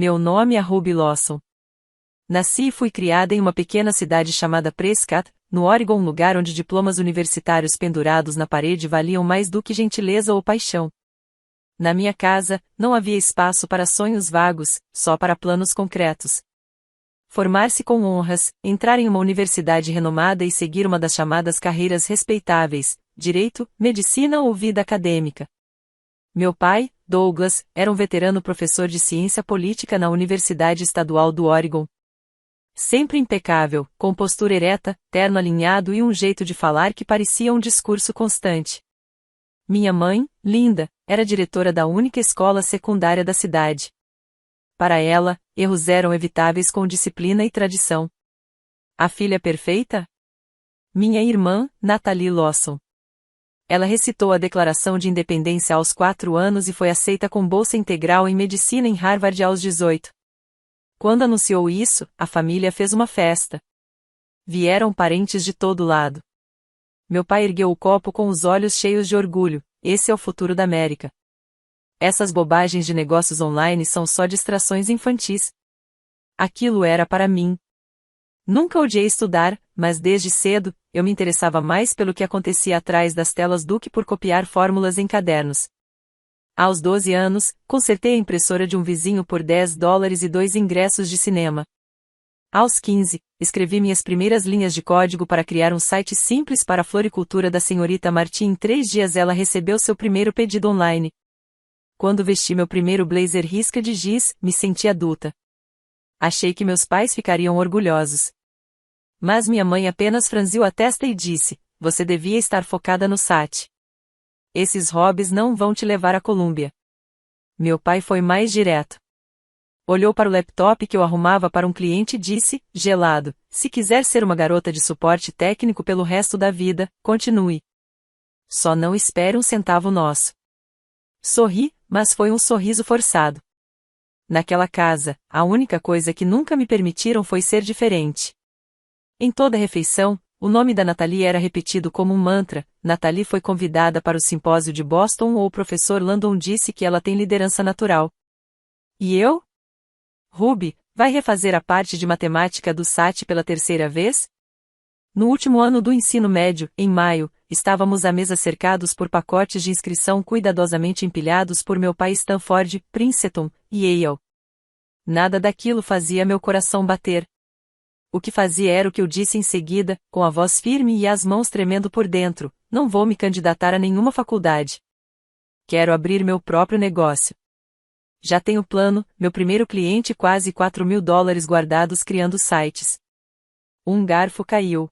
Meu nome é Ruby Lawson. Nasci e fui criada em uma pequena cidade chamada Prescott, no Oregon, um lugar onde diplomas universitários pendurados na parede valiam mais do que gentileza ou paixão. Na minha casa, não havia espaço para sonhos vagos, só para planos concretos. Formar-se com honras, entrar em uma universidade renomada e seguir uma das chamadas carreiras respeitáveis, direito, medicina ou vida acadêmica. Meu pai, Douglas, era um veterano professor de ciência política na Universidade Estadual do Oregon. Sempre impecável, com postura ereta, terno alinhado e um jeito de falar que parecia um discurso constante. Minha mãe, Linda, era diretora da única escola secundária da cidade. Para ela, erros eram evitáveis com disciplina e tradição. A filha perfeita? Minha irmã, Natalie Lawson. Ela recitou a Declaração de Independência aos 4 anos e foi aceita com bolsa integral em medicina em Harvard aos 18. Quando anunciou isso, a família fez uma festa. Vieram parentes de todo lado. Meu pai ergueu o copo com os olhos cheios de orgulho. Esse é o futuro da América. Essas bobagens de negócios online são só distrações infantis. Aquilo era para mim. Nunca odiei estudar, mas desde cedo, eu me interessava mais pelo que acontecia atrás das telas do que por copiar fórmulas em cadernos. Aos 12 anos, consertei a impressora de um vizinho por $10 e 2 ingressos de cinema. Aos 15, escrevi minhas primeiras linhas de código para criar um site simples para a floricultura da senhorita Martin. Em 3 dias ela recebeu seu primeiro pedido online. Quando vesti meu primeiro blazer risca de giz, me senti adulta. Achei que meus pais ficariam orgulhosos. Mas minha mãe apenas franziu a testa e disse: você devia estar focada no SAT. Esses hobbies não vão te levar à Colômbia. Meu pai foi mais direto. Olhou para o laptop que eu arrumava para um cliente e disse, gelado: se quiser ser uma garota de suporte técnico pelo resto da vida, continue. Só não espere um centavo nosso. Sorri, mas foi um sorriso forçado. Naquela casa, a única coisa que nunca me permitiram foi ser diferente. Em toda refeição, o nome da Natalie era repetido como um mantra. Natalie foi convidada para o simpósio de Boston ou o professor Landon disse que ela tem liderança natural. E eu? Ruby, vai refazer a parte de matemática do SAT pela 3ª vez? No último ano do ensino médio, em maio, estávamos à mesa cercados por pacotes de inscrição cuidadosamente empilhados por meu pai Stanford, Princeton e Yale. Nada daquilo fazia meu coração bater. O que fazia era o que eu disse em seguida, com a voz firme e as mãos tremendo por dentro: não vou me candidatar a nenhuma faculdade. Quero abrir meu próprio negócio. Já tenho plano, meu primeiro cliente e quase $4.000 guardados criando sites. Um garfo caiu.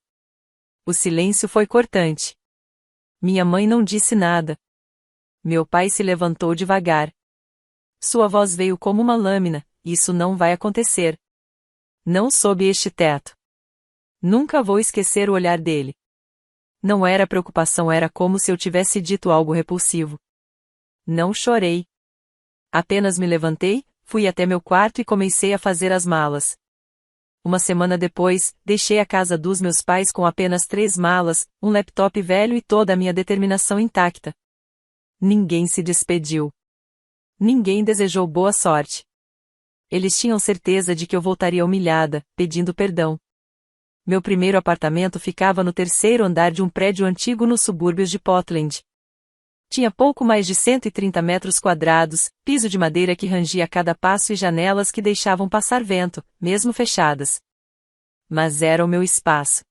O silêncio foi cortante. Minha mãe não disse nada. Meu pai se levantou devagar. Sua voz veio como uma lâmina: isso não vai acontecer. Não sob este teto. Nunca vou esquecer o olhar dele. Não era preocupação, era como se eu tivesse dito algo repulsivo. Não chorei. Apenas me levantei, fui até meu quarto e comecei a fazer as malas. Uma semana depois, deixei a casa dos meus pais com apenas 3 malas, um laptop velho e toda a minha determinação intacta. Ninguém se despediu. Ninguém desejou boa sorte. Eles tinham certeza de que eu voltaria humilhada, pedindo perdão. Meu primeiro apartamento ficava no 3º andar de um prédio antigo nos subúrbios de Portland. Tinha pouco mais de 130 metros quadrados, piso de madeira que rangia a cada passo e janelas que deixavam passar vento, mesmo fechadas. Mas era o meu espaço.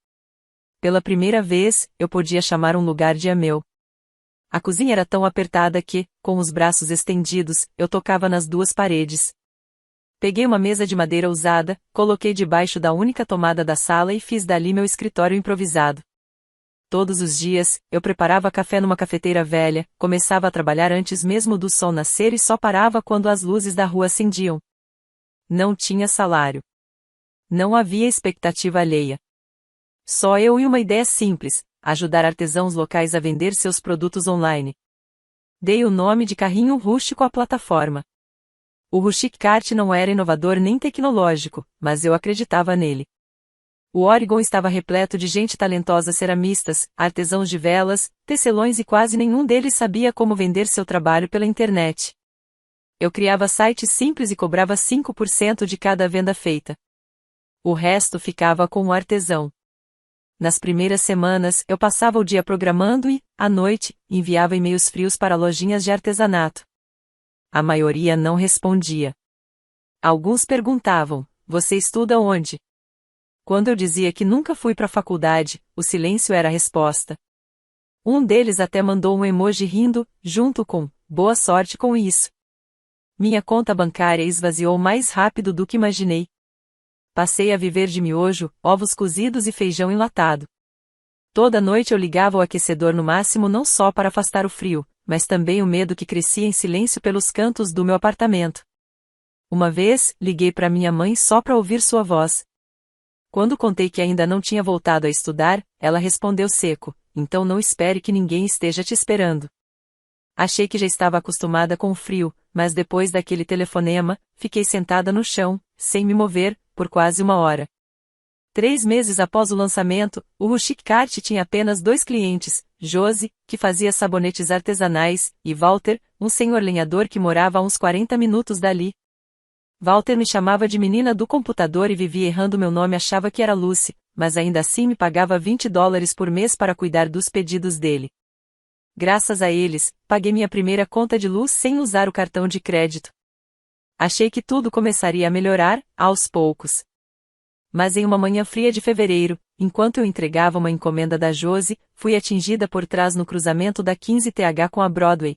Pela primeira vez, eu podia chamar um lugar de meu. A cozinha era tão apertada que, com os braços estendidos, eu tocava nas 2 paredes. Peguei uma mesa de madeira usada, coloquei debaixo da única tomada da sala e fiz dali meu escritório improvisado. Todos os dias, eu preparava café numa cafeteira velha, começava a trabalhar antes mesmo do sol nascer e só parava quando as luzes da rua acendiam. Não tinha salário. Não havia expectativa alheia. Só eu e uma ideia simples: ajudar artesãos locais a vender seus produtos online. Dei o nome de carrinho rústico à plataforma. O Rustic Cart não era inovador nem tecnológico, mas eu acreditava nele. O Oregon estava repleto de gente talentosa, ceramistas, artesãos de velas, tecelões e quase nenhum deles sabia como vender seu trabalho pela internet. Eu criava sites simples e cobrava 5% de cada venda feita. O resto ficava com o artesão. Nas primeiras semanas, eu passava o dia programando e, à noite, enviava e-mails frios para lojinhas de artesanato. A maioria não respondia. Alguns perguntavam: "Você estuda onde?" Quando eu dizia que nunca fui para a faculdade, o silêncio era a resposta. Um deles até mandou um emoji rindo, junto com "boa sorte com isso." Minha conta bancária esvaziou mais rápido do que imaginei. Passei a viver de miojo, ovos cozidos e feijão enlatado. Toda noite eu ligava o aquecedor no máximo não só para afastar o frio, mas também o medo que crescia em silêncio pelos cantos do meu apartamento. Uma vez, liguei para minha mãe só para ouvir sua voz. Quando contei que ainda não tinha voltado a estudar, ela respondeu seco: "Então não espere que ninguém esteja te esperando." Achei que já estava acostumada com o frio, mas depois daquele telefonema, fiquei sentada no chão, sem me mover, por quase 1 hora. 3 meses após o lançamento, o Ruchic Cart tinha apenas 2 clientes, Josi, que fazia sabonetes artesanais, e Walter, um senhor lenhador que morava a uns 40 minutos dali. Walter me chamava de menina do computador e vivia errando meu nome, achava que era Lucy, mas ainda assim me pagava $20 por mês para cuidar dos pedidos dele. Graças a eles, paguei minha primeira conta de luz sem usar o cartão de crédito. Achei que tudo começaria a melhorar, aos poucos. Mas em uma manhã fria de fevereiro, enquanto eu entregava uma encomenda da Josi, fui atingida por trás no cruzamento da 15th com a Broadway.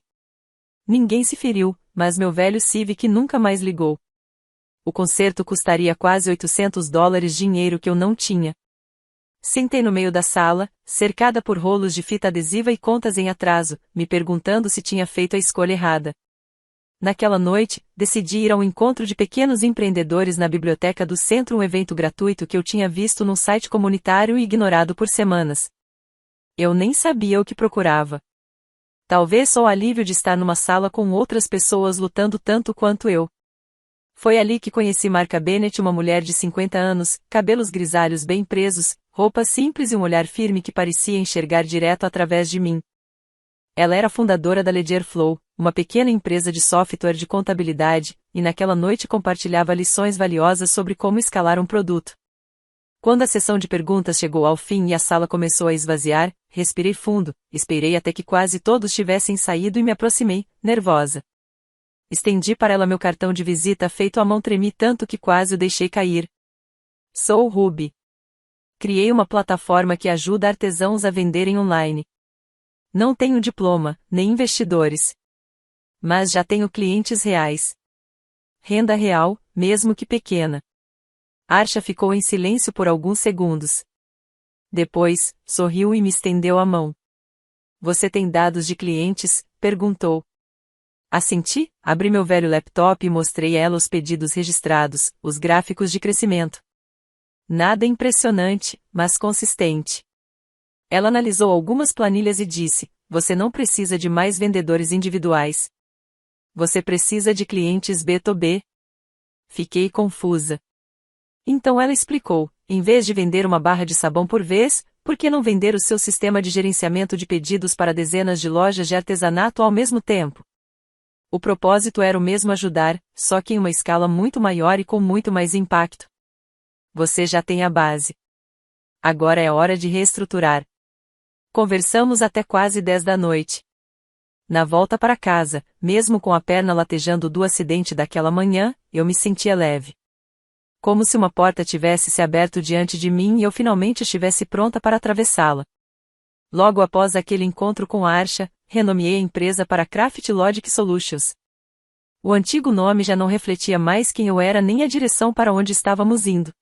Ninguém se feriu, mas meu velho Civic nunca mais ligou. O conserto custaria quase $800, dinheiro que eu não tinha. Sentei no meio da sala, cercada por rolos de fita adesiva e contas em atraso, me perguntando se tinha feito a escolha errada. Naquela noite, decidi ir ao encontro de pequenos empreendedores na biblioteca do centro, um evento gratuito que eu tinha visto num site comunitário e ignorado por semanas. Eu nem sabia o que procurava. Talvez só o alívio de estar numa sala com outras pessoas lutando tanto quanto eu. Foi ali que conheci Marca Bennett, uma mulher de 50 anos, cabelos grisalhos bem presos, roupa simples e um olhar firme que parecia enxergar direto através de mim. Ela era fundadora da Ledger Flow, uma pequena empresa de software de contabilidade, e naquela noite compartilhava lições valiosas sobre como escalar um produto. Quando a sessão de perguntas chegou ao fim e a sala começou a esvaziar, respirei fundo, esperei até que quase todos tivessem saído e me aproximei, nervosa. Estendi para ela meu cartão de visita feito à mão, tremi tanto que quase o deixei cair. Sou o Ruby. Criei uma plataforma que ajuda artesãos a venderem online. Não tenho diploma, nem investidores. Mas já tenho clientes reais. Renda real, mesmo que pequena. Arsha ficou em silêncio por alguns segundos. Depois, sorriu e me estendeu a mão. "Você tem dados de clientes?" perguntou. Assenti, abri meu velho laptop e mostrei a ela os pedidos registrados, os gráficos de crescimento. Nada impressionante, mas consistente. Ela analisou algumas planilhas e disse: "Você não precisa de mais vendedores individuais. Você precisa de clientes B2B." Fiquei confusa. Então ela explicou: "Em vez de vender uma barra de sabão por vez, por que não vender o seu sistema de gerenciamento de pedidos para dezenas de lojas de artesanato ao mesmo tempo?" O propósito era o mesmo: ajudar, só que em uma escala muito maior e com muito mais impacto. Você já tem a base. Agora é hora de reestruturar. Conversamos até quase 10 da noite. Na volta para casa, mesmo com a perna latejando do acidente daquela manhã, eu me sentia leve. Como se uma porta tivesse se aberto diante de mim e eu finalmente estivesse pronta para atravessá-la. Logo após aquele encontro com a Arsha, renomeei a empresa para Craft Logic Solutions. O antigo nome já não refletia mais quem eu era nem a direção para onde estávamos indo.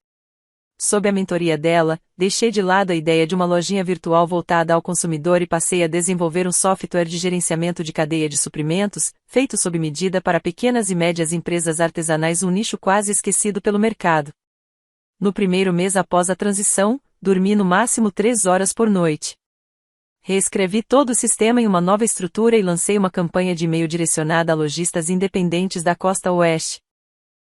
Sob a mentoria dela, deixei de lado a ideia de uma lojinha virtual voltada ao consumidor e passei a desenvolver um software de gerenciamento de cadeia de suprimentos, feito sob medida para pequenas e médias empresas artesanais, um nicho quase esquecido pelo mercado. No primeiro mês após a transição, dormi no máximo 3 horas por noite. Reescrevi todo o sistema em uma nova estrutura e lancei uma campanha de e-mail direcionada a lojistas independentes da costa oeste.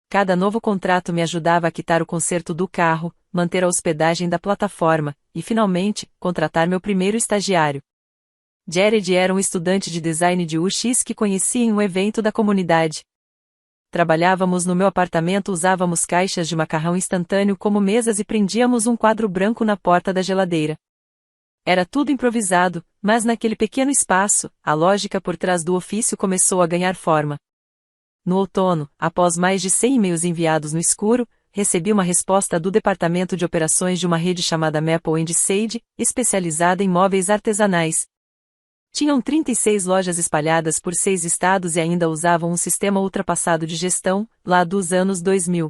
Cada novo contrato me ajudava a quitar o conserto do carro, manter a hospedagem da plataforma, e finalmente, contratar meu primeiro estagiário. Jared era um estudante de design de UX que conheci em um evento da comunidade. trabalhávamos no meu apartamento, usávamos caixas de macarrão instantâneo como mesas e prendíamos um quadro branco na porta da geladeira. Era tudo improvisado, mas naquele pequeno espaço, a lógica por trás do ofício começou a ganhar forma. No outono, após mais de 100 e-mails enviados no escuro, recebi uma resposta do departamento de operações de uma rede chamada Maple & Sage, especializada em móveis artesanais. Tinham 36 lojas espalhadas por 6 estados e ainda usavam um sistema ultrapassado de gestão, lá dos anos 2000.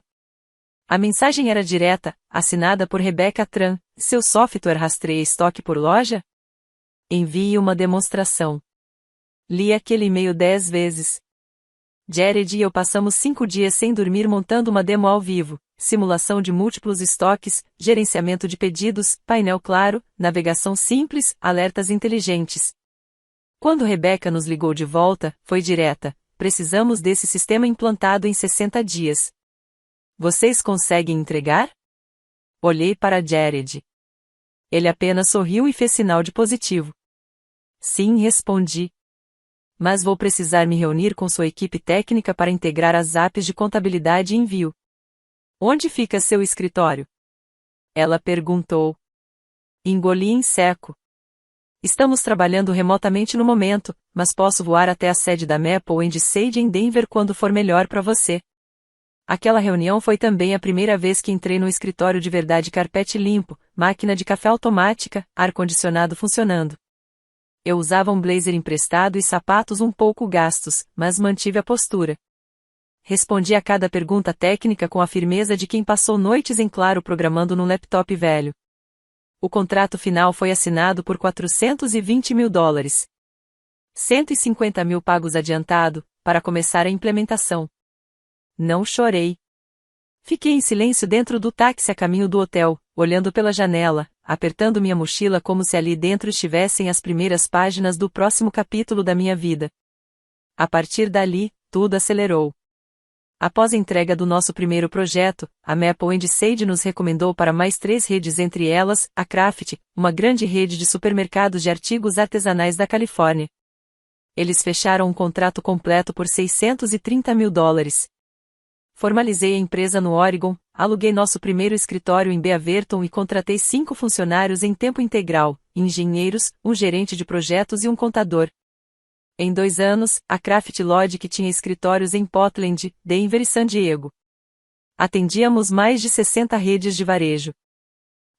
A mensagem era direta, assinada por Rebecca Tran: seu software rastreia estoque por loja? Envie uma demonstração. Li aquele e-mail 10 vezes. Jared e eu passamos 5 dias sem dormir montando uma demo ao vivo, simulação de múltiplos estoques, gerenciamento de pedidos, painel claro, navegação simples, alertas inteligentes. Quando Rebecca nos ligou de volta, foi direta: precisamos desse sistema implantado em 60 dias. Vocês conseguem entregar? Olhei para Jared. Ele apenas sorriu e fez sinal de positivo. Sim, respondi. Mas vou precisar me reunir com sua equipe técnica para integrar as apps de contabilidade e envio. Onde fica seu escritório? Ela perguntou. Engoli em seco. Estamos trabalhando remotamente no momento, mas posso voar até a sede da Maple & Sage em Denver quando for melhor para você. Aquela reunião foi também a primeira vez que entrei no escritório de verdade: carpete limpo, máquina de café automática, ar-condicionado funcionando. Eu usava um blazer emprestado e sapatos um pouco gastos, mas mantive a postura. Respondi a cada pergunta técnica com a firmeza de quem passou noites em claro programando num laptop velho. O contrato final foi assinado por $420 mil. 150 mil pagos adiantado, para começar a implementação. Não chorei. Fiquei em silêncio dentro do táxi a caminho do hotel, olhando pela janela, apertando minha mochila como se ali dentro estivessem as primeiras páginas do próximo capítulo da minha vida. A partir dali, tudo acelerou. Após a entrega do nosso primeiro projeto, a Maple & Sage nos recomendou para mais 3 redes, entre elas, a Kraft, uma grande rede de supermercados de artigos artesanais da Califórnia. Eles fecharam um contrato completo por $630 mil. Formalizei a empresa no Oregon, aluguei nosso primeiro escritório em Beaverton e contratei 5 funcionários em tempo integral, engenheiros, um gerente de projetos e um contador. Em 2 anos, a Kraft Logic tinha escritórios em Portland, Denver e San Diego. Atendíamos mais de 60 redes de varejo.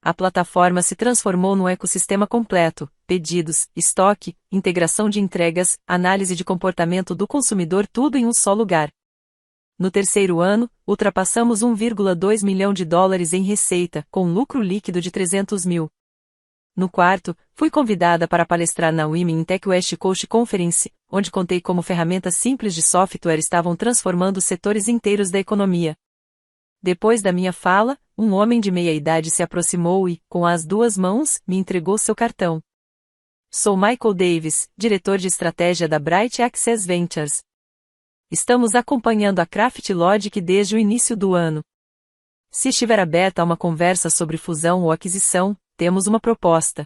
A plataforma se transformou num ecossistema completo: pedidos, estoque, integração de entregas, análise de comportamento do consumidor, tudo em um só lugar. No 3º ano, ultrapassamos $1,2 milhão em receita, com lucro líquido de $300 mil. No 4º, fui convidada para palestrar na Women Tech West Coast Conference, onde contei como ferramentas simples de software estavam transformando setores inteiros da economia. Depois da minha fala, um homem de meia-idade se aproximou e, com as 2 mãos, me entregou seu cartão. Sou Michael Davis, diretor de estratégia da Bright Access Ventures. Estamos acompanhando a Kraft Logic desde o início do ano. Se estiver aberta a uma conversa sobre fusão ou aquisição, temos uma proposta.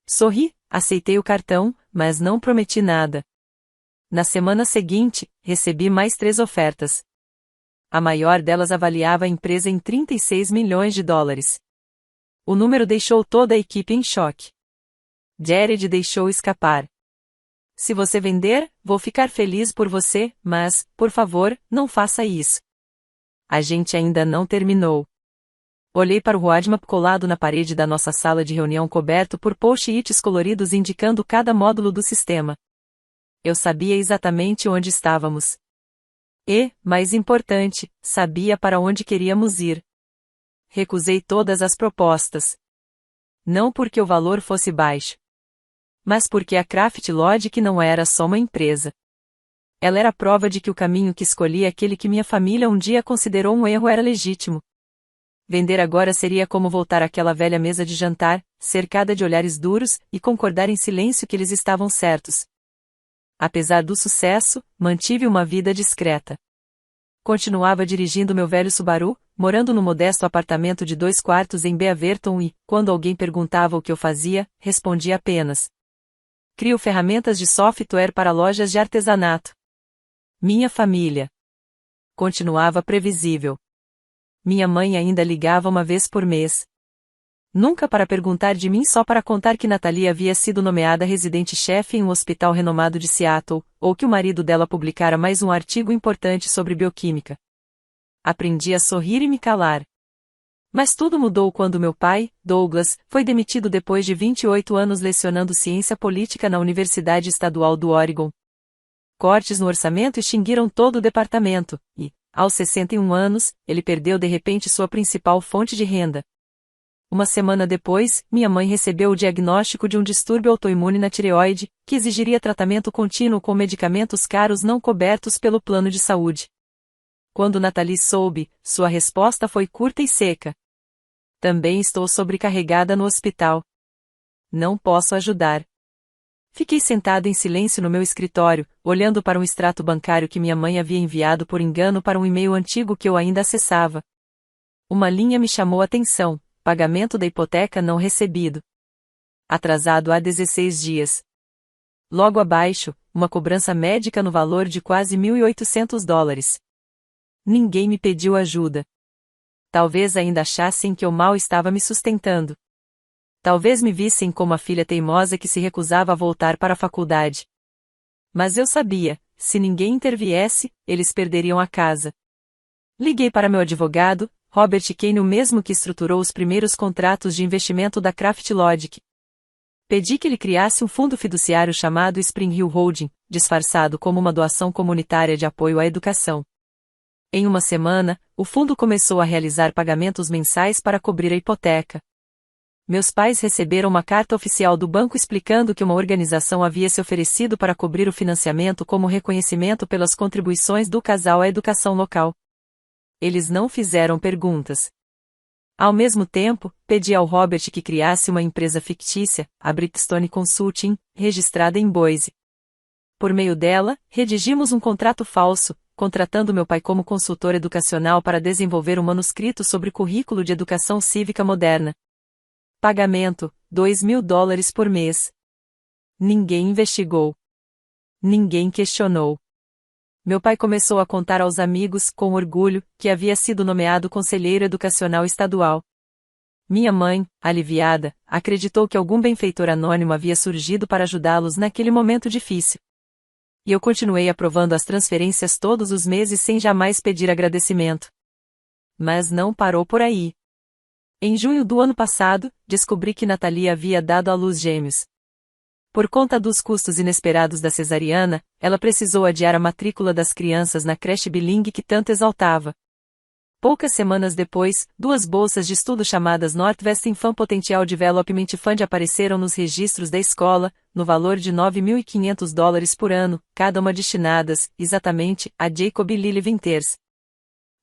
Sorri, aceitei o cartão, mas não prometi nada. Na semana seguinte, recebi mais 3 ofertas. A maior delas avaliava a empresa em $36 milhões. O número deixou toda a equipe em choque. Jared deixou escapar. Se você vender, vou ficar feliz por você, mas, por favor, não faça isso. A gente ainda não terminou. Olhei para o roadmap colado na parede da nossa sala de reunião, coberto por post-its coloridos indicando cada módulo do sistema. Eu sabia exatamente onde estávamos. E, mais importante, sabia para onde queríamos ir. Recusei todas as propostas. Não porque o valor fosse baixo, mas porque a Kraft Logic não era só uma empresa. Ela era a prova de que o caminho que escolhi, aquele que minha família um dia considerou um erro, era legítimo. Vender agora seria como voltar àquela velha mesa de jantar, cercada de olhares duros, e concordar em silêncio que eles estavam certos. Apesar do sucesso, mantive uma vida discreta. Continuava dirigindo meu velho Subaru, morando no modesto apartamento de 2 quartos em Beaverton e, quando alguém perguntava o que eu fazia, respondia apenas: crio ferramentas de software para lojas de artesanato. Minha família. Continuava previsível. Minha mãe ainda ligava uma vez por mês. Nunca para perguntar de mim, só para contar que Natalie havia sido nomeada residente-chefe em um hospital renomado de Seattle, ou que o marido dela publicara mais um artigo importante sobre bioquímica. Aprendi a sorrir e me calar. Mas tudo mudou quando meu pai, Douglas, foi demitido depois de 28 anos lecionando ciência política na Universidade Estadual do Oregon. Cortes no orçamento extinguiram todo o departamento, e, aos 61 anos, ele perdeu de repente sua principal fonte de renda. Uma semana depois, minha mãe recebeu o diagnóstico de um distúrbio autoimune na tireoide, que exigiria tratamento contínuo com medicamentos caros não cobertos pelo plano de saúde. Quando Natalie soube, sua resposta foi curta e seca. Também estou sobrecarregada no hospital. Não posso ajudar. Fiquei sentada em silêncio no meu escritório, olhando para um extrato bancário que minha mãe havia enviado por engano para um e-mail antigo que eu ainda acessava. Uma linha me chamou a atenção: pagamento da hipoteca não recebido. Atrasado há 16 dias. Logo abaixo, uma cobrança médica no valor de quase $1.800. Ninguém me pediu ajuda. Talvez ainda achassem que eu mal estava me sustentando. Talvez me vissem como a filha teimosa que se recusava a voltar para a faculdade. Mas eu sabia, se ninguém interviesse, eles perderiam a casa. Liguei para meu advogado, Robert Kane, o mesmo que estruturou os primeiros contratos de investimento da Craft Logic. Pedi que ele criasse um fundo fiduciário chamado Spring Hill Holding, disfarçado como uma doação comunitária de apoio à educação. Em uma semana, o fundo começou a realizar pagamentos mensais para cobrir a hipoteca. Meus pais receberam uma carta oficial do banco explicando que uma organização havia se oferecido para cobrir o financiamento como reconhecimento pelas contribuições do casal à educação local. Eles não fizeram perguntas. Ao mesmo tempo, pedi ao Robert que criasse uma empresa fictícia, a Brickstone Consulting, registrada em Boise. Por meio dela, redigimos um contrato falso, contratando meu pai como consultor educacional para desenvolver um manuscrito sobre currículo de educação cívica moderna. Pagamento: $2.000 por mês. Ninguém investigou. Ninguém questionou. Meu pai começou a contar aos amigos, com orgulho, que havia sido nomeado conselheiro educacional estadual. Minha mãe, aliviada, acreditou que algum benfeitor anônimo havia surgido para ajudá-los naquele momento difícil. E eu continuei aprovando as transferências todos os meses sem jamais pedir agradecimento. Mas não parou por aí. Em junho do ano passado, descobri que Natalie havia dado à luz gêmeos. Por conta dos custos inesperados da cesariana, ela precisou adiar a matrícula das crianças na creche bilíngue que tanto exaltava. Poucas semanas depois, 2 bolsas de estudo chamadas Northwest Infant Potential Development Fund apareceram nos registros da escola, no valor de $9.500 por ano, cada uma destinadas, exatamente, a Jacob e Lily Winters.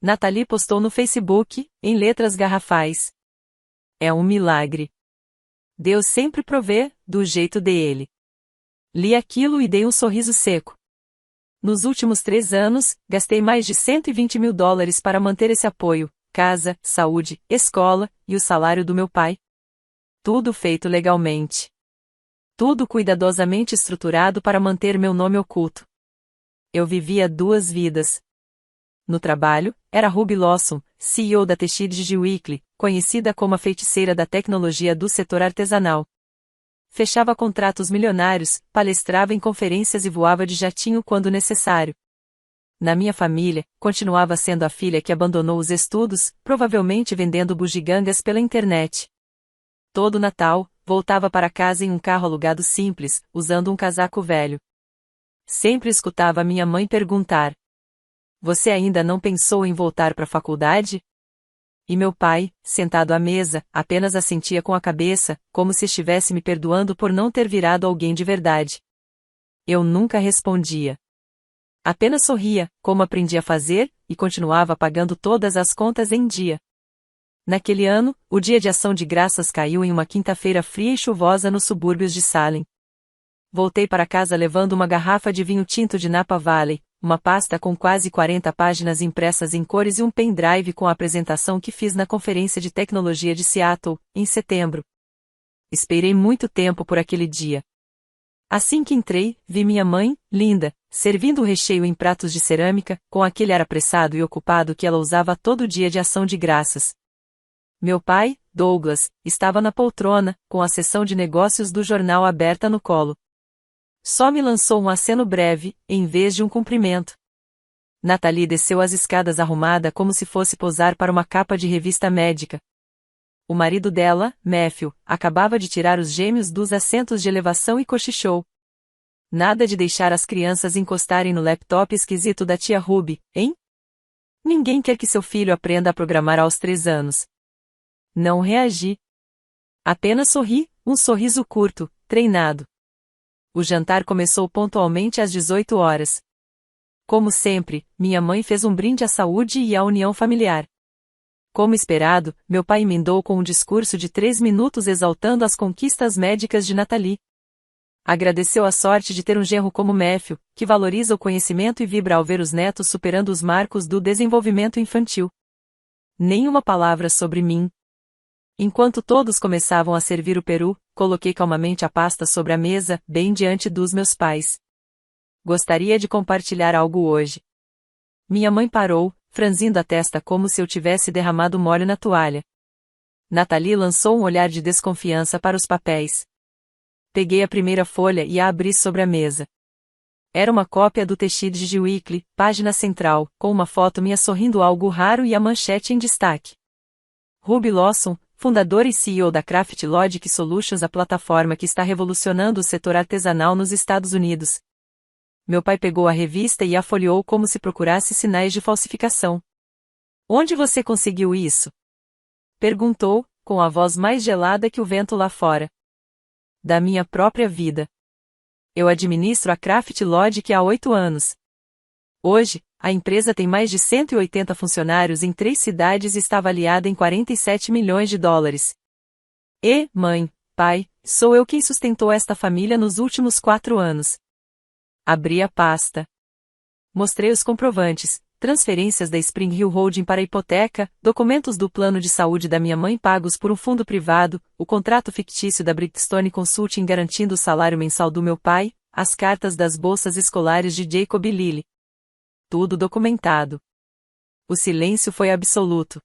Natalie postou no Facebook, em letras garrafais: "É um milagre. Deus sempre provê, do jeito dele." Li aquilo e dei um sorriso seco. Nos últimos 3 anos, gastei mais de $120 mil para manter esse apoio: casa, saúde, escola, e o salário do meu pai. Tudo feito legalmente. Tudo cuidadosamente estruturado para manter meu nome oculto. Eu vivia 2 vidas. No trabalho, era Ruby Lawson, CEO da Technology Weekly, conhecida como a feiticeira da tecnologia do setor artesanal. Fechava contratos milionários, palestrava em conferências e voava de jatinho quando necessário. Na minha família, continuava sendo a filha que abandonou os estudos, provavelmente vendendo bugigangas pela internet. Todo Natal, voltava para casa em um carro alugado simples, usando um casaco velho. Sempre escutava minha mãe perguntar: "Você ainda não pensou em voltar para a faculdade?" E meu pai, sentado à mesa, apenas assentia com a cabeça, como se estivesse me perdoando por não ter virado alguém de verdade. Eu nunca respondia. Apenas sorria, como aprendi a fazer, e continuava pagando todas as contas em dia. Naquele ano, o Dia de Ação de Graças caiu em uma quinta-feira fria e chuvosa nos subúrbios de Salem. Voltei para casa levando uma garrafa de vinho tinto de Napa Valley, uma pasta com quase 40 páginas impressas em cores e um pendrive com a apresentação que fiz na Conferência de Tecnologia de Seattle, em setembro. Esperei muito tempo por aquele dia. Assim que entrei, vi minha mãe, linda, servindo o recheio em pratos de cerâmica, com aquele ar apressado e ocupado que ela usava todo dia de ação de graças. Meu pai, Douglas, estava na poltrona, com a seção de negócios do jornal aberta no colo. Só me lançou um aceno breve, em vez de um cumprimento. Nathalie desceu as escadas arrumada como se fosse posar para uma capa de revista médica. O marido dela, Matthew, acabava de tirar os gêmeos dos assentos de elevação e cochichou. Nada de deixar as crianças encostarem no laptop esquisito da tia Ruby, hein? Ninguém quer que seu filho aprenda a programar aos 3 anos. Não reagi. Apenas sorri, um sorriso curto, treinado. O jantar começou pontualmente às 18 horas. Como sempre, minha mãe fez um brinde à saúde e à união familiar. Como esperado, meu pai emendou com um discurso de 3 minutos exaltando as conquistas médicas de Nathalie. Agradeceu a sorte de ter um genro como Matthew, que valoriza o conhecimento e vibra ao ver os netos superando os marcos do desenvolvimento infantil. Nenhuma palavra sobre mim. Enquanto todos começavam a servir o peru, coloquei calmamente a pasta sobre a mesa, bem diante dos meus pais. Gostaria de compartilhar algo hoje. Minha mãe parou, franzindo a testa como se eu tivesse derramado molho na toalha. Nathalie lançou um olhar de desconfiança para os papéis. Peguei a primeira folha e a abri sobre a mesa. Era uma cópia do Technology Weekly, página central, com uma foto minha sorrindo algo raro e a manchete em destaque. Ruby Lawson, fundador e CEO da Craft Logic Solutions, a plataforma que está revolucionando o setor artesanal nos Estados Unidos. Meu pai pegou a revista e a folheou como se procurasse sinais de falsificação. Onde você conseguiu isso? Perguntou, com a voz mais gelada que o vento lá fora. Da minha própria vida. Eu administro a Craft Logic há 8 anos. Hoje, a empresa tem mais de 180 funcionários em 3 cidades e está avaliada em 47 milhões de dólares. E, mãe, pai, sou eu quem sustentou esta família nos últimos 4 anos. Abri a pasta. Mostrei os comprovantes, transferências da Spring Hill Holding para a hipoteca, documentos do plano de saúde da minha mãe pagos por um fundo privado, o contrato fictício da Bridgestone Consulting garantindo o salário mensal do meu pai, as cartas das bolsas escolares de Jacob e Lily. Tudo documentado. O silêncio foi absoluto.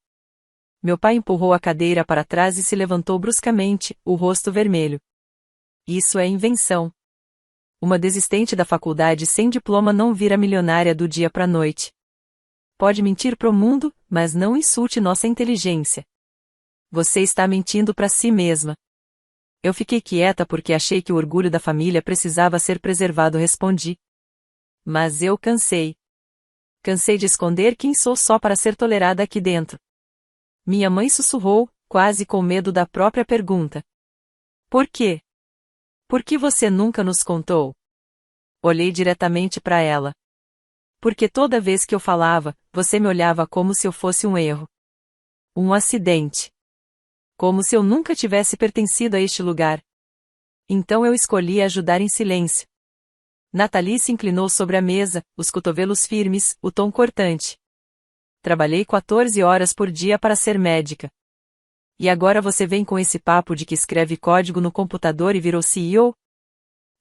Meu pai empurrou a cadeira para trás e se levantou bruscamente, o rosto vermelho. Isso é invenção. Uma desistente da faculdade sem diploma não vira milionária do dia para a noite. Pode mentir pro mundo, mas não insulte nossa inteligência. Você está mentindo para si mesma. Eu fiquei quieta porque achei que o orgulho da família precisava ser preservado, respondi. Mas eu cansei. Cansei de esconder quem sou só para ser tolerada aqui dentro. Minha mãe sussurrou, quase com medo da própria pergunta. Por quê? Por que você nunca nos contou? Olhei diretamente para ela. Porque toda vez que eu falava, você me olhava como se eu fosse um erro. Um acidente. Como se eu nunca tivesse pertencido a este lugar. Então eu escolhi ajudar em silêncio. Nathalie se inclinou sobre a mesa, os cotovelos firmes, o tom cortante. Trabalhei 14 horas por dia para ser médica. E agora você vem com esse papo de que escreve código no computador e virou CEO?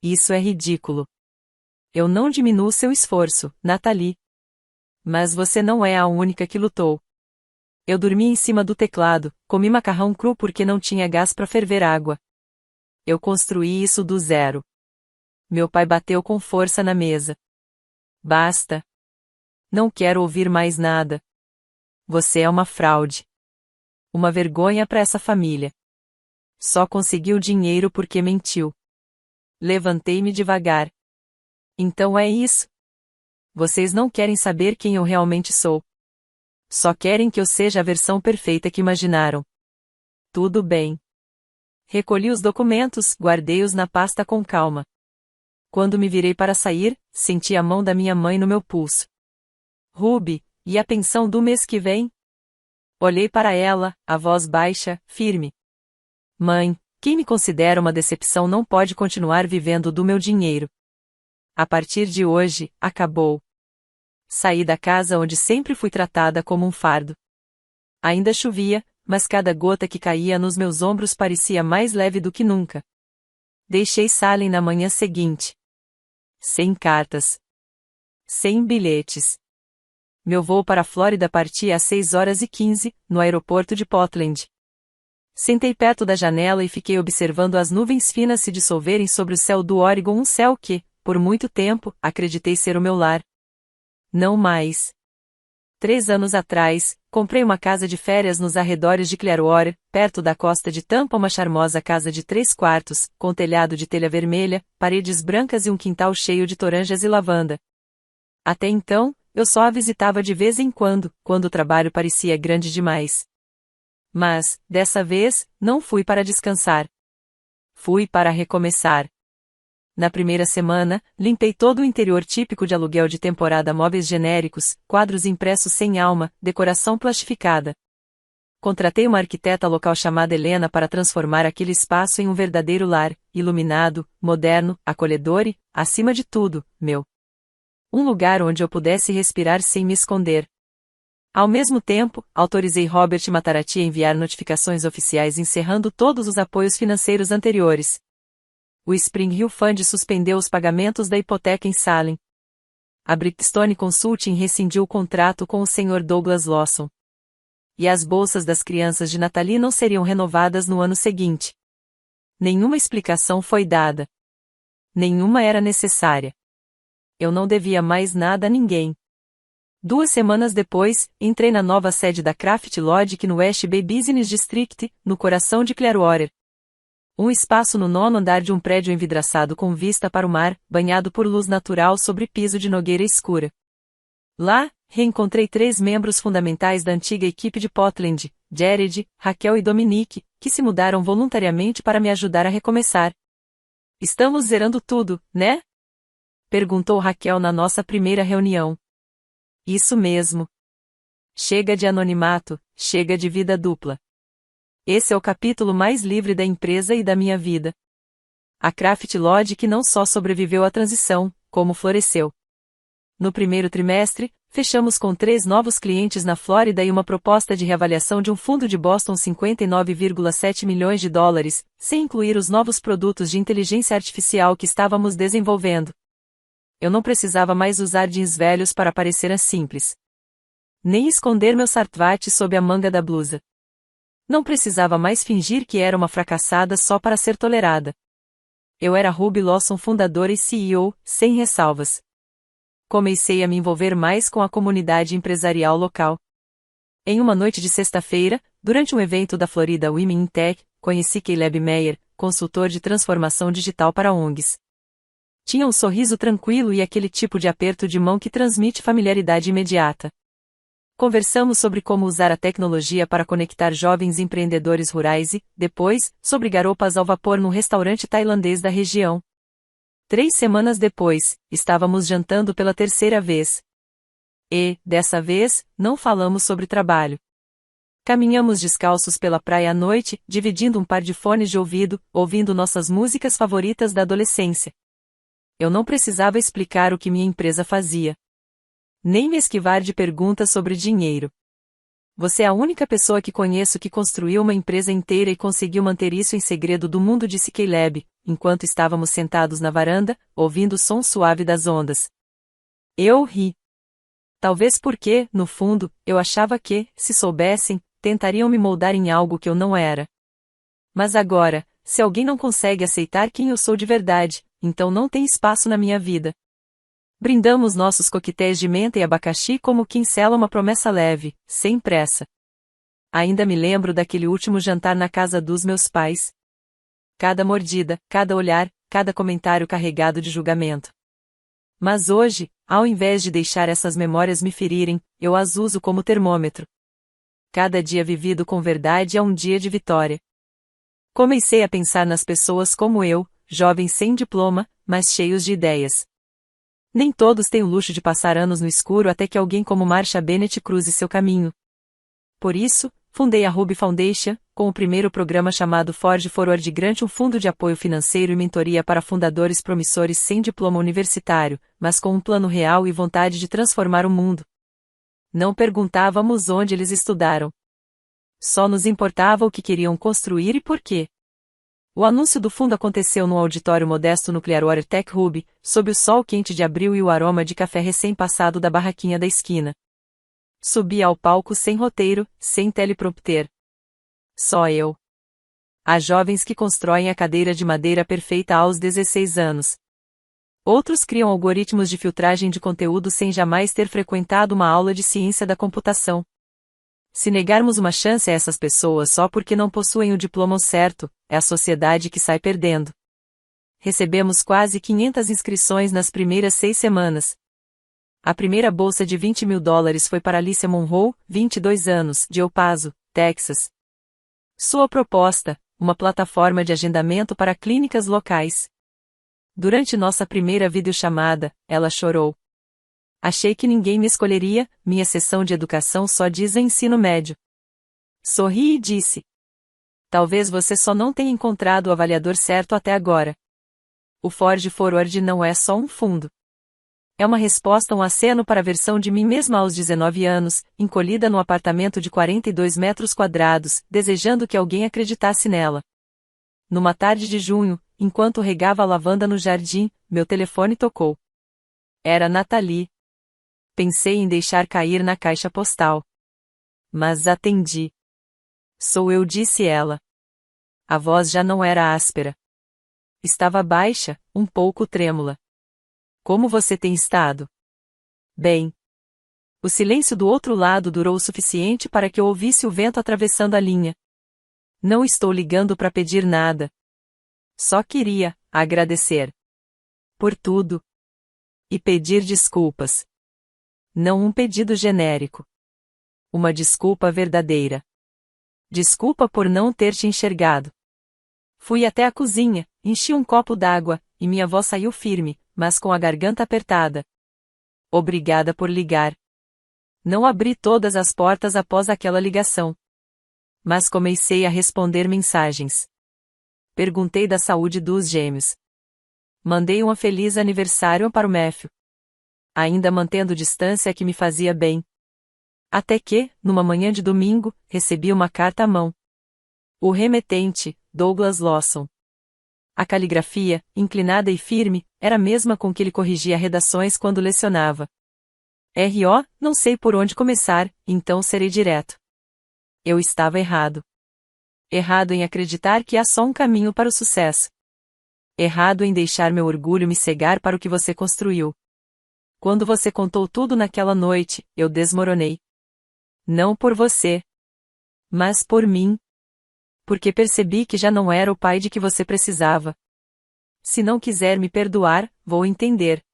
Isso é ridículo. Eu não diminuo seu esforço, Nathalie. Mas você não é a única que lutou. Eu dormi em cima do teclado, comi macarrão cru porque não tinha gás para ferver água. Eu construí isso do zero. Meu pai bateu com força na mesa. Basta. Não quero ouvir mais nada. Você é uma fraude. Uma vergonha para essa família. Só conseguiu dinheiro porque mentiu. Levantei-me devagar. Então é isso. Vocês não querem saber quem eu realmente sou. Só querem que eu seja a versão perfeita que imaginaram. Tudo bem. Recolhi os documentos, guardei-os na pasta com calma. Quando me virei para sair, senti a mão da minha mãe no meu pulso. Ruby, e a pensão do mês que vem? Olhei para ela, a voz baixa, firme. Mãe, quem me considera uma decepção não pode continuar vivendo do meu dinheiro. A partir de hoje, acabou. Saí da casa onde sempre fui tratada como um fardo. Ainda chovia, mas cada gota que caía nos meus ombros parecia mais leve do que nunca. Deixei Salem na manhã seguinte. Sem cartas. Sem bilhetes. Meu voo para a Flórida partia às 6h15, no aeroporto de Portland. Sentei perto da janela e fiquei observando as nuvens finas se dissolverem sobre o céu do Oregon, um céu que, por muito tempo, acreditei ser o meu lar. Não mais. 3 anos atrás, comprei uma casa de férias nos arredores de Clearwater, perto da costa de Tampa, uma charmosa casa de 3 quartos, com telhado de telha vermelha, paredes brancas e um quintal cheio de toranjas e lavanda. Até então, eu só a visitava de vez em quando o trabalho parecia grande demais. Mas, dessa vez, não fui para descansar. Fui para recomeçar. Na primeira semana, limpei todo o interior típico de aluguel de temporada, móveis genéricos, quadros impressos sem alma, decoração plastificada. Contratei uma arquiteta local chamada Helena para transformar aquele espaço em um verdadeiro lar, iluminado, moderno, acolhedor e, acima de tudo, meu. Um lugar onde eu pudesse respirar sem me esconder. Ao mesmo tempo, autorizei Robert Matarati a enviar notificações oficiais encerrando todos os apoios financeiros anteriores. O Spring Hill Fund suspendeu os pagamentos da hipoteca em Salem. A Brickstone Consulting rescindiu o contrato com o Sr. Douglas Lawson. E as bolsas das crianças de Nathalie não seriam renovadas no ano seguinte. Nenhuma explicação foi dada. Nenhuma era necessária. Eu não devia mais nada a ninguém. 2 semanas depois, entrei na nova sede da Craft Logic no West Bay Business District, no coração de Clearwater. Um espaço no 9º andar de um prédio envidraçado com vista para o mar, banhado por luz natural sobre piso de nogueira escura. Lá, reencontrei 3 membros fundamentais da antiga equipe de Portland, Jared, Raquel e Dominique, que se mudaram voluntariamente para me ajudar a recomeçar. Estamos zerando tudo, né? Perguntou Raquel na nossa primeira reunião. Isso mesmo. Chega de anonimato, chega de vida dupla. Esse é o capítulo mais livre da empresa e da minha vida. A Craft Logic não só sobreviveu à transição, como floresceu. No primeiro trimestre, fechamos com 3 novos clientes na Flórida e uma proposta de reavaliação de um fundo de Boston 59,7 milhões de dólares, sem incluir os novos produtos de inteligência artificial que estávamos desenvolvendo. Eu não precisava mais usar jeans velhos para parecer simples. Nem esconder meu Sartwat sob a manga da blusa. Não precisava mais fingir que era uma fracassada só para ser tolerada. Eu era Ruby Lawson, fundadora e CEO, sem ressalvas. Comecei a me envolver mais com a comunidade empresarial local. Em uma noite de sexta-feira, durante um evento da Florida Women in Tech, conheci Caleb Meyer, consultor de transformação digital para ONGs. Tinha um sorriso tranquilo e aquele tipo de aperto de mão que transmite familiaridade imediata. Conversamos sobre como usar a tecnologia para conectar jovens empreendedores rurais e, depois, sobre garopas ao vapor num restaurante tailandês da região. 3 semanas depois, estávamos jantando pela 3ª vez. E, dessa vez, não falamos sobre trabalho. Caminhamos descalços pela praia à noite, dividindo um par de fones de ouvido, ouvindo nossas músicas favoritas da adolescência. Eu não precisava explicar o que minha empresa fazia. Nem me esquivar de perguntas sobre dinheiro. Você é a única pessoa que conheço que construiu uma empresa inteira e conseguiu manter isso em segredo do mundo, disse Caleb, enquanto estávamos sentados na varanda, ouvindo o som suave das ondas. Eu ri. Talvez porque, no fundo, eu achava que, se soubessem, tentariam me moldar em algo que eu não era. Mas agora, se alguém não consegue aceitar quem eu sou de verdade, então não tem espaço na minha vida. Brindamos nossos coquetéis de menta e abacaxi como quem sela uma promessa leve, sem pressa. Ainda me lembro daquele último jantar na casa dos meus pais. Cada mordida, cada olhar, cada comentário carregado de julgamento. Mas hoje, ao invés de deixar essas memórias me ferirem, eu as uso como termômetro. Cada dia vivido com verdade é um dia de vitória. Comecei a pensar nas pessoas como eu, jovens sem diploma, mas cheios de ideias. Nem todos têm o luxo de passar anos no escuro até que alguém como Marsha Bennett cruze seu caminho. Por isso, fundei a Ruby Foundation, com o primeiro programa chamado Forge Forward Grant, um fundo de apoio financeiro e mentoria para fundadores promissores sem diploma universitário, mas com um plano real e vontade de transformar o mundo. Não perguntávamos onde eles estudaram. Só nos importava o que queriam construir e por quê. O anúncio do fundo aconteceu num auditório modesto no Clearwater Tech Hub, sob o sol quente de abril e o aroma de café recém-passado da barraquinha da esquina. Subi ao palco sem roteiro, sem teleprompter. Só eu. Há jovens que constroem a cadeira de madeira perfeita aos 16 anos. Outros criam algoritmos de filtragem de conteúdo sem jamais ter frequentado uma aula de ciência da computação. Se negarmos uma chance a essas pessoas só porque não possuem o diploma certo, é a sociedade que sai perdendo. Recebemos quase 500 inscrições nas primeiras 6 semanas. A primeira bolsa de $20 mil foi para Alicia Monroe, 22 anos, de El Paso, Texas. Sua proposta, uma plataforma de agendamento para clínicas locais. Durante nossa primeira videochamada, ela chorou. Achei que ninguém me escolheria, minha sessão de educação só diz ensino médio. Sorri e disse: talvez você só não tenha encontrado o avaliador certo até agora. O Ford Forward não é só um fundo. É uma resposta a um aceno para a versão de mim mesma aos 19 anos, encolhida num apartamento de 42 metros quadrados, desejando que alguém acreditasse nela. Numa tarde de junho, enquanto regava a lavanda no jardim, meu telefone tocou. Era Nathalie. Pensei em deixar cair na caixa postal. Mas atendi. Sou eu, disse ela. A voz já não era áspera. Estava baixa, um pouco trêmula. Como você tem estado? Bem. O silêncio do outro lado durou o suficiente para que eu ouvisse o vento atravessando a linha. Não estou ligando para pedir nada. Só queria agradecer. Por tudo. E pedir desculpas. Não um pedido genérico. Uma desculpa verdadeira. Desculpa por não ter te enxergado. Fui até a cozinha, enchi um copo d'água, e minha voz saiu firme, mas com a garganta apertada. Obrigada por ligar. Não abri todas as portas após aquela ligação. Mas comecei a responder mensagens. Perguntei da saúde dos gêmeos. Mandei um feliz aniversário para o Matthew. Ainda mantendo distância que me fazia bem. Até que, numa manhã de domingo, recebi uma carta à mão. O remetente, Douglas Lawson. A caligrafia, inclinada e firme, era a mesma com que ele corrigia redações quando lecionava. R.O., não sei por onde começar, então serei direto. Eu estava errado. Errado em acreditar que há só um caminho para o sucesso. Errado em deixar meu orgulho me cegar para o que você construiu. Quando você contou tudo naquela noite, eu desmoronei. Não por você. Mas por mim. Porque percebi que já não era o pai de que você precisava. Se não quiser me perdoar, vou entender.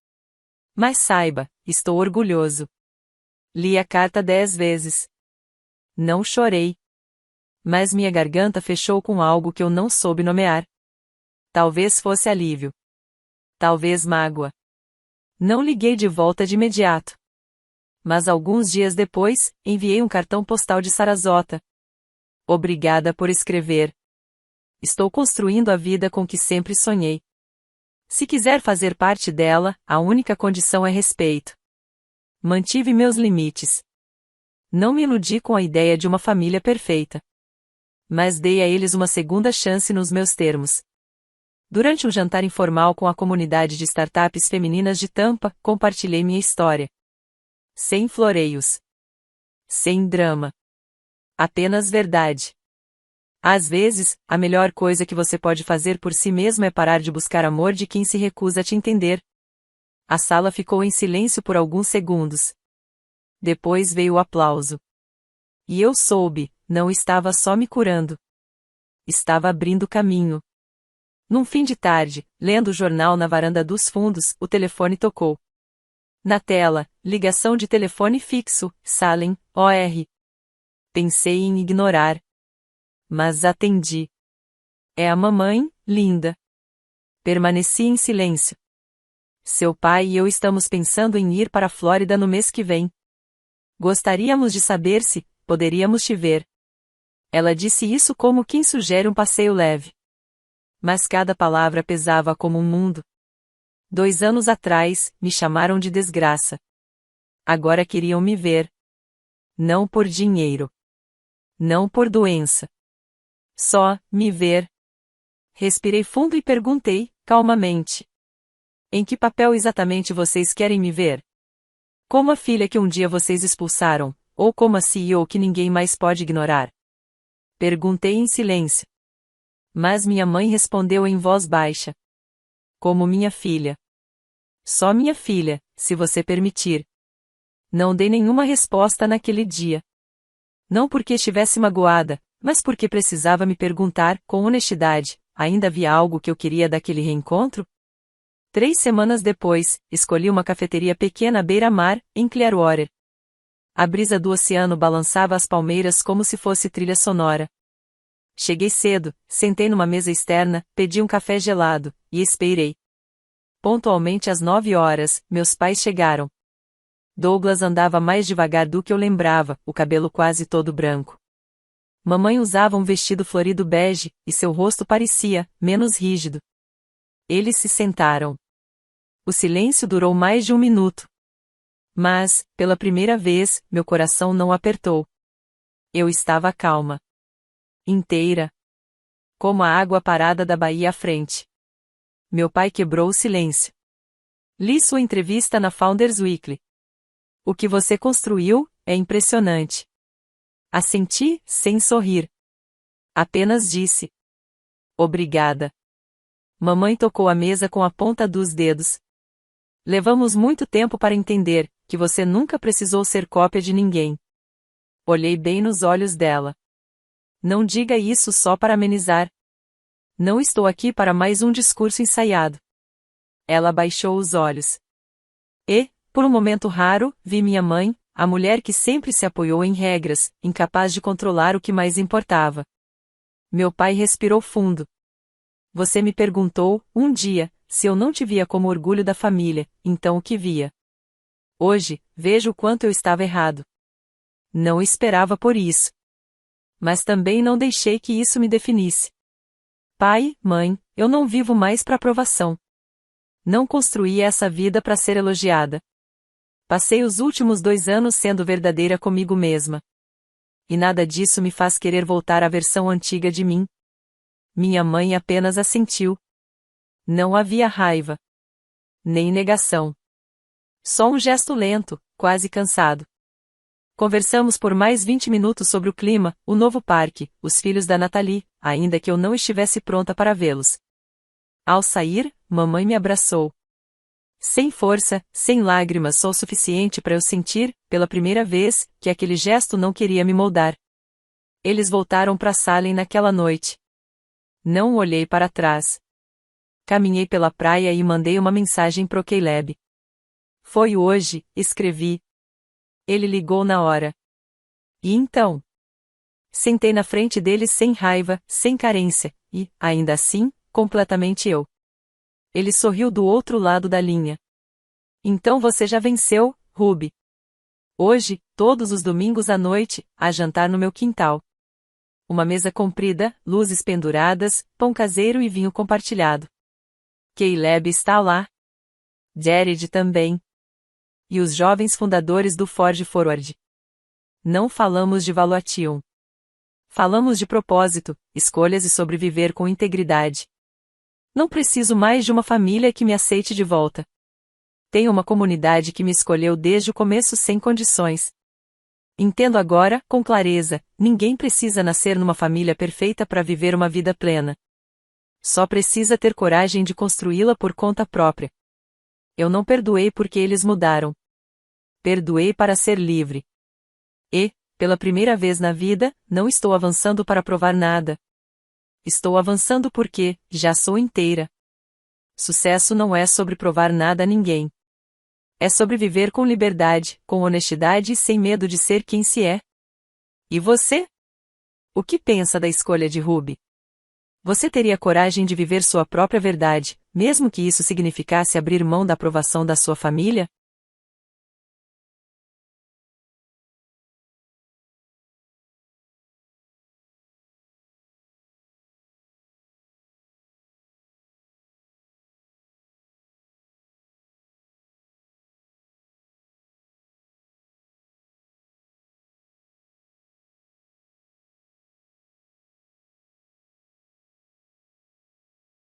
Mas saiba, estou orgulhoso. Li a carta 10 vezes. Não chorei. Mas minha garganta fechou com algo que eu não soube nomear. Talvez fosse alívio. Talvez mágoa. Não liguei de volta de imediato. Mas alguns dias depois, enviei um cartão postal de Sarasota. Obrigada por escrever. Estou construindo a vida com que sempre sonhei. Se quiser fazer parte dela, a única condição é respeito. Mantive meus limites. Não me iludi com a ideia de uma família perfeita. Mas dei a eles uma segunda chance nos meus termos. Durante um jantar informal com a comunidade de startups femininas de Tampa, compartilhei minha história. Sem floreios. Sem drama. Apenas verdade. Às vezes, a melhor coisa que você pode fazer por si mesmo é parar de buscar amor de quem se recusa a te entender. A sala ficou em silêncio por alguns segundos. Depois veio o aplauso. E eu soube, não estava só me curando. Estava abrindo caminho. Num fim de tarde, lendo o jornal na varanda dos fundos, o telefone tocou. Na tela, ligação de telefone fixo, Salem, OR. Pensei em ignorar. Mas atendi. É a mamãe, linda. Permaneci em silêncio. Seu pai e eu estamos pensando em ir para a Flórida no mês que vem. Gostaríamos de saber se poderíamos te ver. Ela disse isso como quem sugere um passeio leve. Mas cada palavra pesava como um mundo. 2 anos atrás, me chamaram de desgraça. Agora queriam me ver. Não por dinheiro. Não por doença. Só, me ver. Respirei fundo e perguntei, calmamente. Em que papel exatamente vocês querem me ver? Como a filha que um dia vocês expulsaram, ou como a CEO que ninguém mais pode ignorar? Perguntei em silêncio. Mas minha mãe respondeu em voz baixa. Como minha filha. Só minha filha, se você permitir. Não dei nenhuma resposta naquele dia. Não porque estivesse magoada, mas porque precisava me perguntar, com honestidade, ainda havia algo que eu queria daquele reencontro? 3 semanas depois, escolhi uma cafeteria pequena à beira-mar, em Clearwater. A brisa do oceano balançava as palmeiras como se fosse trilha sonora. Cheguei cedo, sentei numa mesa externa, pedi um café gelado, e esperei. Pontualmente às 9 horas, meus pais chegaram. Douglas andava mais devagar do que eu lembrava, o cabelo quase todo branco. Mamãe usava um vestido florido bege, e seu rosto parecia menos rígido. Eles se sentaram. O silêncio durou mais de 1 minuto. Mas, pela primeira vez, meu coração não apertou. Eu estava calma. Inteira. Como a água parada da baía à frente. Meu pai quebrou o silêncio. Li sua entrevista na Founders Weekly. O que você construiu é impressionante. Assenti, sem sorrir. Apenas disse. Obrigada. Mamãe tocou a mesa com a ponta dos dedos. Levamos muito tempo para entender que você nunca precisou ser cópia de ninguém. Olhei bem nos olhos dela. Não diga isso só para amenizar. Não estou aqui para mais um discurso ensaiado. Ela baixou os olhos. E, por um momento raro, vi minha mãe, a mulher que sempre se apoiou em regras, incapaz de controlar o que mais importava. Meu pai respirou fundo. Você me perguntou, um dia, se eu não te via como orgulho da família, então o que via? Hoje, vejo o quanto eu estava errado. Não esperava por isso. Mas também não deixei que isso me definisse. Pai, mãe, eu não vivo mais para aprovação. Não construí essa vida para ser elogiada. Passei os últimos 2 anos sendo verdadeira comigo mesma. E nada disso me faz querer voltar à versão antiga de mim. Minha mãe apenas assentiu. Não havia raiva. Nem negação. Só um gesto lento, quase cansado. Conversamos por mais 20 minutos sobre o clima, o novo parque, os filhos da Nathalie, ainda que eu não estivesse pronta para vê-los. Ao sair, mamãe me abraçou. Sem força, sem lágrimas só o suficiente para eu sentir, pela primeira vez, que aquele gesto não queria me moldar. Eles voltaram para Salem naquela noite. Não olhei para trás. Caminhei pela praia e mandei uma mensagem pro Caleb. Foi hoje, escrevi. Ele ligou na hora. E então? Sentei na frente dele sem raiva, sem carência, e, ainda assim, completamente eu. Ele sorriu do outro lado da linha. Então você já venceu, Ruby. Hoje, todos os domingos à noite, há jantar no meu quintal. Uma mesa comprida, luzes penduradas, pão caseiro e vinho compartilhado. Caleb está lá. Jared também. E os jovens fundadores do Ford Forward. Não falamos de valuation. Falamos de propósito, escolhas e sobreviver com integridade. Não preciso mais de uma família que me aceite de volta. Tenho uma comunidade que me escolheu desde o começo sem condições. Entendo agora, com clareza, ninguém precisa nascer numa família perfeita para viver uma vida plena. Só precisa ter coragem de construí-la por conta própria. Eu não perdoei porque eles mudaram. Perdoei para ser livre. E, pela primeira vez na vida, não estou avançando para provar nada. Estou avançando porque, já sou inteira. Sucesso não é sobre provar nada a ninguém. É sobre viver com liberdade, com honestidade e sem medo de ser quem se é. E você? O que pensa da escolha de Ruby? Você teria coragem de viver sua própria verdade, mesmo que isso significasse abrir mão da aprovação da sua família?